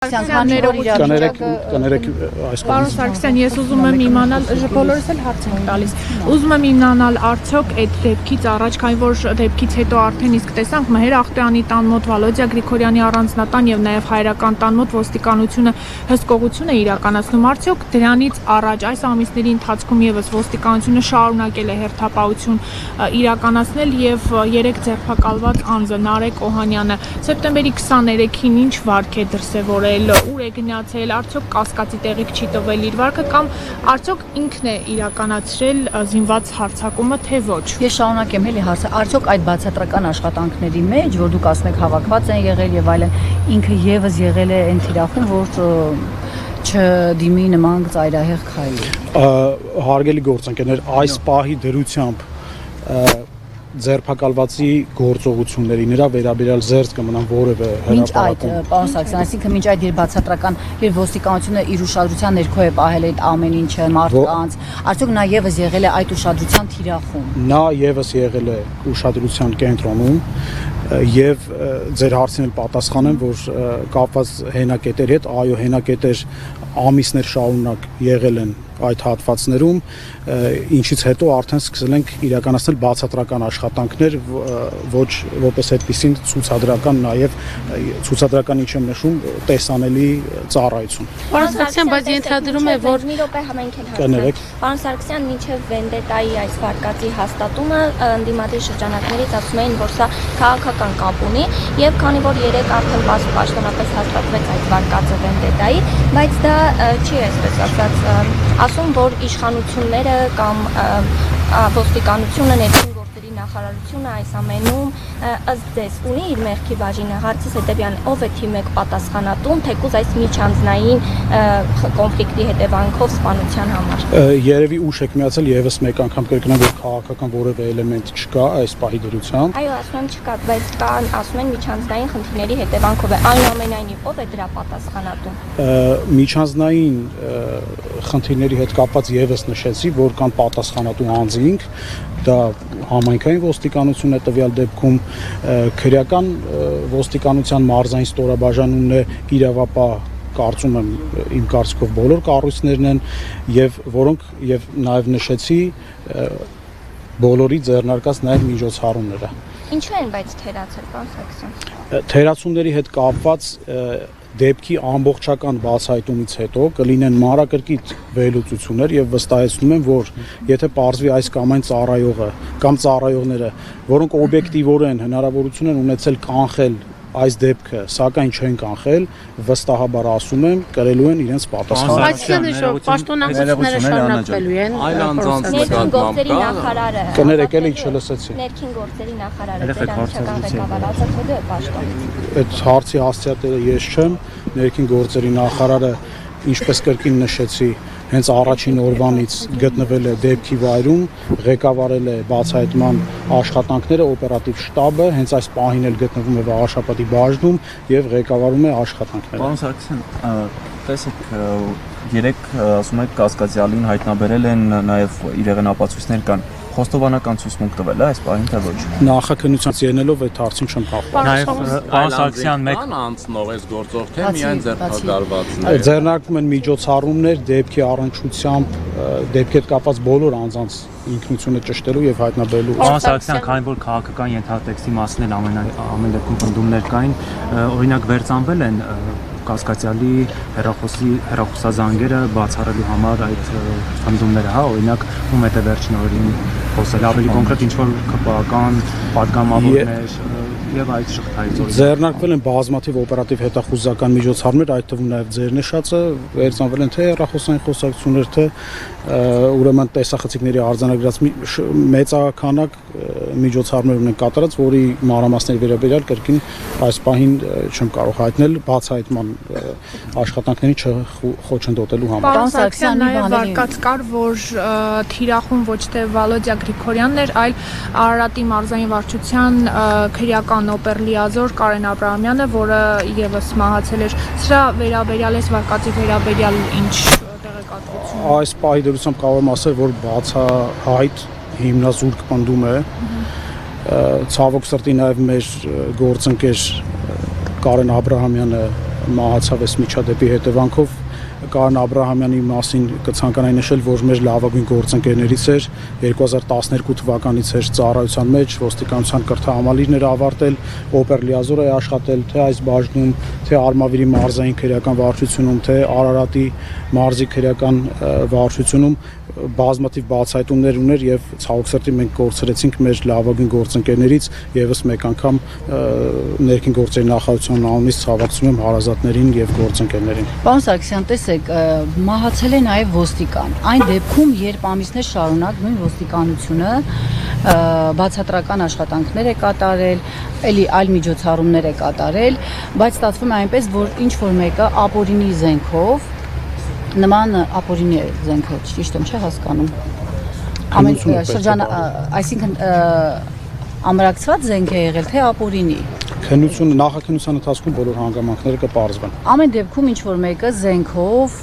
Պարոն Սարգսյան, ես ուզում եմ իմանալ, բոլորս էլ հարց ենք տալիս, ուզում եմ իմանալ արդյոք այդ դեպքից առաջ, քանի որ դեպքից հետո արդեն իսկ տեսանք Մհեր Ախտոյանի տան մոտ, Վալոդիա Գրիգորյանի առանձնատան եւ նաեւ հայրական տան մոտ ոստիկանությունը հսկողություն է իրականացնում, արդյոք դրանից առաջ այս ամիսների ընթացքում եւս ոստիկանությունը շարունակել է հերթապահություն իրականացնել եւ 3 ձերբակալված անձը Նարեկ Օհանյանը սեպտեմբերի 23-ին ինչ վարք է դրսևորել, ուր է գնացել, արդյոք կասկածի տեղիք չի տվել իր վարքը կամ արդյոք ինքն է իրականացրել զինված հարձակումը, թե ոչ։ Ես շարունակեմ էլի հարցը, արդյոք այդ բացատրական աշխատանքների մեջ, որ դուք ասում եք հավաքված են եղել եւ այլն, ինքը եւս եղել է այն թիրախում, որ չդիմի նման ծայրահեղ քայլի։ Հարգելի գործընկերներ, այս պահի դրությամբ ձերբակալվածի գործողությունների նրա վերաբերյալ զերծ կմնան որևէ հրապարակում։ Մինչ այդ, պարոն Սարգսյան, այսինքն մինչ այդ բացատրական եւ ոստիկանությունը իր ուշադրության ներքո է պահել այդ ամեն ինչը մարդկանց, արդյոք նա եւս եղել է այդ ուշադրության թիրախում։ Նա եւս եղել է ուշադրության կենտրոնում եւ ձեր հարցին էլ պատասխանեմ, որ կապված հենակետերի հետ, այո, հենակետեր ամիսներ շարունակ եղել են այդ հատվածներում, ինչից հետո արդեն սկսել ենք իրականացնել բացատրական աշխատանքներ, ոչ որպես այդպիսին ցուցադրական, նաև ցուցադրական ինչ եմ նշում, տեսանելի ծառայություն։ Պարոն Սարգսյան, բայց ենթադրում է, որ մի րոպե համենք են հասցնել։ Պարոն Սարգսյան, մինչև վենդետայի այս վարկածի հաստատումը ընդդիմադիր շրջանակներից ասում էին, որ սա քաղաքական կապ ունի, եւ քանի որ 3 արդեն պաշտոնապես հաստատվեց այդ վարկածը վենդետայի, բայց դա չի այսպես ասած ասում, որ իշխանությունները կամ ոստիկանությունը ներքին գործերի նախարարությունը այս ամենում ըստ ձեզ ունի իր մեղքի բաժինը, հարցիս հետևյալն ով է թիվ 1 պատասխանատուն, թեկուզ այս միջանձնային կոնֆլիկտի հետևանքով սպանության համար։ Երևի ուշ եք միացել եւս մեկ անգամ կրկնեմ, որ քաղաքական որևէ էլեմենտ չկա այս պահի դրությամբ։ Այո, ասում եմ չկա, բայց կան, ասում են միջանձնային խնդիրների հետևանքով է, այնուամենայնիվ ով է դրա պատասխանատուն։ Միջանձնային խնդիրների հետ կապված եւս նշեցի, որ կան պատասխանատու անձինք, դա համայնքային ոստիկանությունն է տվյալ դեպքում, քրեական ոստիկանության մարզային ստորաբաժանումն է իրավապահ, կարծում եմ իմ կարծիքով բոլոր կառույցներն են եւ որոնք եւ նաեւ նշեցի բոլորի ձեռնարկած նաեւ միջոցառումները։ Ինչու են բայց թերացել, պարոն Սարգսյան։ Թերացումների հետ կապված դեպքի ամբողջական բացահայտումից հետո կլինեն մանրակրկիտ վերլուծություններ եւ վստահեցնում եմ, որ եթե պարզվի այս կամ այն ծառայողը կամ ծառայողները, որոնք օբյեկտիվորեն հնարավորություն են ունեցել կանխել այս դեպքը, սակայն չեն կանխել, վստահաբար ասում եմ, կրելու են իրենց պատասխանը։ Այսինքն պաշտոնանկությունները շարունակվելու են։ Այլ անձանց գործերի նախարարը։ Կներեք էլի չլսեցի։ Ներքին գործերի նախարարը պետանշական ղեկավարածը ո՞ր է պաշտոնից։ Այդ հարցի հասցեատերը ես չեմ, ներքին գործերի նախարարը, ինչպես կրկին նշեցի, հենց առաջին օրվանից գտնվել է դեպքի վայրում, ղեկավարել է բացահայտման աշխատանքները, օպերատիվ շտաբը, հենց այս պահին էլ գտնվում է Վաղաշապատի բաժնում եւ ղեկավարում է աշխատանքները։ Պարոն Սարգսյան, տեսեք, 3 ասում եք կասկածյալին հայտնաբերել են, նաեւ իրեղեն ապացույցներ կան։ Խոստովանական ցույցմունք տվել է այս պահին թե ոչ։ Նախաքննությունից ելնելով այդ հարցին չեմ պահպանում։ Նաեւ պարոն Սարգսյան մեկ անցնող այս գործով թե միայն ձեռնարկվածներ։ Ձեռնարկվում են միջոցառումներ դեպքի առնչությամբ, դեպքի հետ կապված բոլոր անձանց ինքնությունը ճշտելու եւ հայտնաբերելու։ Պարոն Սարգսյան, քանի որ քաղաքական ենթատեքստի մասին էլ ամեն դեպքում պնդումներ կային, օրինակ վերցանվել են կասկածյալի հեռախոսազանգերը բացառելու համար այդ պնդումները, հա, օրինակ ում հետ է վերջին օրերին խոսել, ավելի կոնկրետ ինչ-որ ԿՊԱ-ական պատգամավորներ եւ այդ շղթայից օրինակ։ Ձեռնարկվել են բազմաթիվ օպերատիվ հետախուզական միջոցառումներ, այդ թվում նաեւ ձեր նշածը, վերցանվել են թե հեռախոսային խոսակցություններ, թե ուրեմն տեսախցիկների արձանագրած մեծականակ միջոցառումներ ունեն կատարած, որի մանրամասների վերաբերյալ կրկին այս պահին չեմ կարող հայտնել բացահայտման աշխատանքների չխոչընդոտելու համար։ Պարոն Սարգսյան, նաեւ վարկած կար, որ թիրախում ոչ թե Վալոդիա Գրիգորյանն էր, այլ Արարատի մարզային վարչության քրեական օպերլիազոր Կարեն Աբրահամյանը, որը եւս մահացել էր։ Սրա վերաբերյալ էս վարկածի վերաբերյալ ինչ տեղեկատվություն։ Այս պահի դրությամբ կարող եմ ասել, որ բացահայտ հիմնազուրկ պնդում է։ Ցավոք սրտի նաև մեր գործընկեր Կարեն Աբրահամյանը մահացավ այս միջադեպի հետևանքով Կարեն Աբրահամյանի մասին կցանկանայի նշել, որ մեր լավագույն գործընկերներից էր 2012 թվականից էր ծառայության մեջ, ոստիկանության կրթահամալիրներ ավարտել, օպերլիազոր է աշխատել թե այս բաժնում, թե Արմավիրի մարզային քրեական վարչությունում, թե Արարատի մարզի քրեական վարչությունում բազմաթիվ բացահայտումներ ուներ եւ ցավոք սրտի մենք կորցրեցինք մեր լավագույն գործընկերներից եւս մեկ անգամ ներքին գործերի նախարարության անունից ցավակցում եմ հարազատներին եւ գործընկերներին։ Պարոն Սարգսյան, տեսեք, մահացել է նաեւ ոստիկան։ Այն դեպքում, երբ ամիսներ շարունակ նույն ոստիկանությունը բացատրական աշխատանքներ է կատարել, էլի այլ միջոցառումներ է կատարել, բայց ստացվում է այնպես, որ ինչ որ մեկը ապօրինի զենքով նման ապօրինի զենքը, ճիշտ եմ, չէ՞ հասկանում։ Ամեն շրջան, այսինքն ամրակցված զենք է եղել, թե ապօրինի։ Քննությունը նախաքննության ընթացքում բոլոր հանգամանքները կպարզվեն։ Ամեն դեպքում ինչ որ մեկը զենքով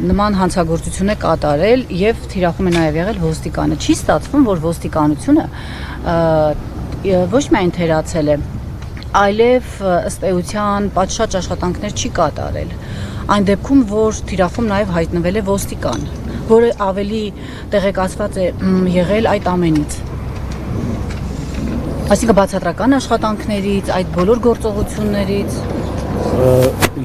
նման հանցագործություն է կատարել եւ թիրախում է նաեւ եղել ոստիկանը։ Չի ստացվում, որ ոստիկանությունը ոչ միայն թերացել է, այլև ըստ էության պատշաճ աշխատանքներ չի կատարել։ Այն դեպքում, որ թիրախում նաև հայտնվել է ոստիկան, որը ավելի տեղեկացված է եղել այդ ամենից։ Այսինքն բացատրական աշխատանքներից, այդ բոլոր գործողություններից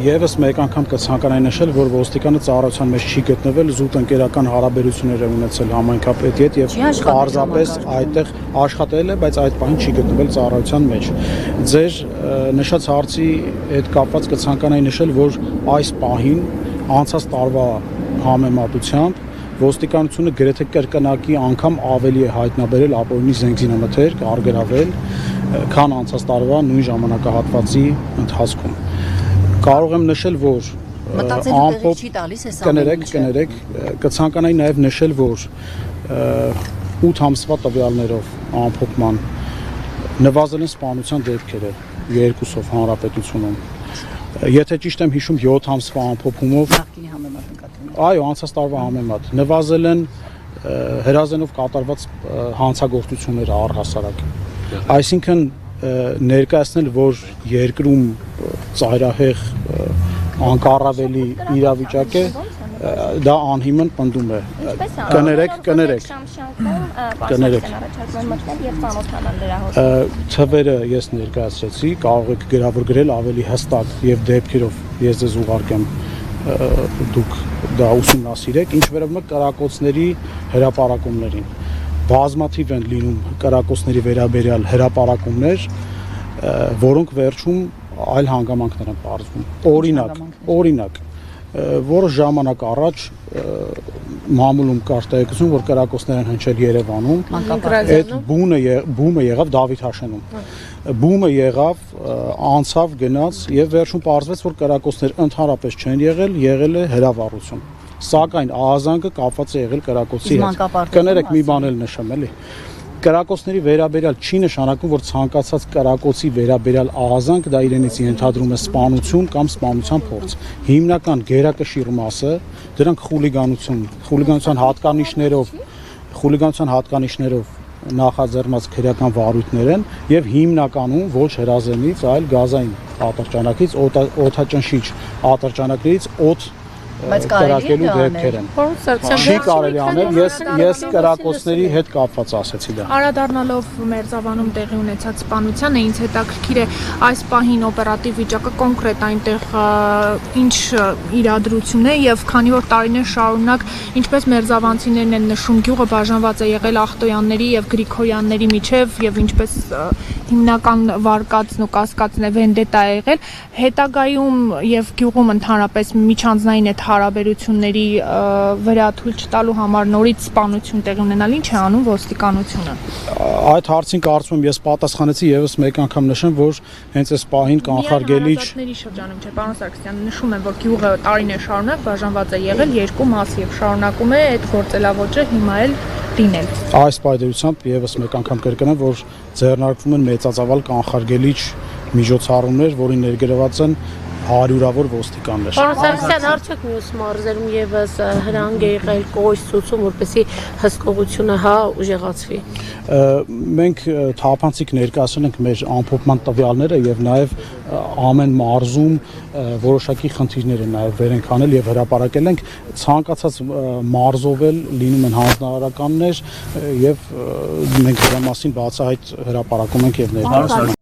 Եվս մեկ անգամ կցանկանայի նշել, որ ոստիկանը ծառայության մեջ չի գտնվել, զուտ ընկերական հարաբերություններ է ունեցել համայնքապետի հետ եւ պարզապես այդտեղ աշխատել է, բայց այդ պահին չի գտնվել ծառայության մեջ։ Ձեր նշած հարցի հետ կապված կցանկանայի նշել, որ այս պահին անցած տարվա համեմատությամբ ոստիկանությունը գրեթե կրկնակի անգամ ավելի է հայտնաբերել ապօրինի զենքզինամթերք, արգելավել, քան անցած տարվա նույն ժամանակահատվածի ընթացքում։ Կարող եմ նշել, որ ամփոփ կներեք, կցանկանայի նաև նշել, որ 8 ամսվա տվյալներով ամփոփման նվազել են սպանության դեպքերը երկուսով հանրապետությունում։ Եթե ճիշտ եմ հիշում 7 ամսվա ամփոփումով նախկինի համեմատ նկատվում։ Այո, անցած տարվա համեմատ նվազել են հրազենով կատարված հանցագործությունները առհասարակ։ Այսինքն ներկայացնել, որ երկրում ծայրահեղ անկառավելի իրավիճակ է, դա անհիմն պնդում է։ Կներեք։ Թվերը ես ներկայացրեցի, կարող եք գրավորել ավելի հստակ եւ դեպքերով ես ձեզ ուղարկեմ, դուք դա ուսումնասիրեք, ինչ վերաբերում է կրակոցների հրապարակումներին։ Բազմաթիվ են լինում կրակոցների վերաբերյալ հրապարակումներ, որոնք վերջում այլ հանգամանքներ են պարզվում։ Օրինակ, որոշ ժամանակ առաջ մամուլում կար տեղեկություն, որ կրակոցներ են հնչել Երևանում, այդ բումը եղավ Դավիթ Հաշենում։ Բումը եղավ, անցավ, գնաց եւ վերջում պարզվեց, որ կրակոցներ ընդհանրապես չեն եղել է հրավառություն։ Սակայն ահազանգը կապված է եղել կրակոցի հետ։ Կներեք մի բան էլ նշեմ, էլի։ Կրակոցների վերաբերյալ չի նշանակում, որ ցանկացած կրակոցի վերաբերյալ ահազանգ դա իրենից ենթադրում է սպանություն կամ սպանության փորձ։ Հիմնական գերակշիռ մասը դրանք խուլիգանության հատկանիշներով նախաձեռնած քրեական վարույթներ են եւ հիմնականում ոչ հրազենից, այլ գազային ատրճանակից, օդաճնշիչ ատրճանակներից կրակելու դեպքեր են։ Չի կարելի անել, ես կրակոցների հետ կապված ասեցի դա։ Անդրադառնալով Մերձավանում տեղի ունեցած սպանությանը, ինձ հետաքրքիր է այս պահին օպերատիվ վիճակը կոնկրետ այնտեղ ինչ իրադրություն է եւ քանի որ տարիներ շարունակ ինչպես մերձավանցիներն են նշում, գյուղը բաժանված է եղել Ախտոյանների եւ Գրիգորյանների միջև եւ ինչպես հիմնական վարկածն ու կասկածն է վենդետա է եղել, հետագայում եւ գյուղում ընդհանրապես միջանձնային այդ հարաբերությունների վրա թույլ չտալու համար նորից սպանություն տեղի ունենալ, ինչ է անում ոստիկանությունը։ Այդ հարցին կարծում եմ ես պատասխանեցի եւս մեկ անգամ նշեմ, որ հենց այս պահին կանխարգելիչ շրջանում չէ, պարոն Սարգսյան, նշում եմ, որ գյուղը տարիներ շարունակ բաժանված է եղել երկու մասի եւ շարունակում է այդ գործելավոճը հիմա էլ դինել։ Այս պայմանությամբ եւս մեկ անգամ կրկնեմ, որ ձեռնարկվում են մեծածավալ կանխարգելիչ միջոցառումներ, որին ներգրաված են հարյուրավոր ոստիկաններ։ Պարոն Սարգսյան, արդյոք մյուս մարզերում եւս հրանգ է եղել կողոց ցուցում, որպեսզի հսկողությունը ուժեղացվի։ Մենք թափանցիկ ներկայացրել ենք մեր ամփոփման տվյալները եւ նաեւ ամեն մարզում որոշակի խնդիրներ են նաեւ վեր ենք անել եւ հրապարակել ենք ցանկացած մարզով էլ լինում են հանձնարարականներ եւ մենք դրա մասին բացահայտ հրապարակում ենք եւ ներկայացնում ենք։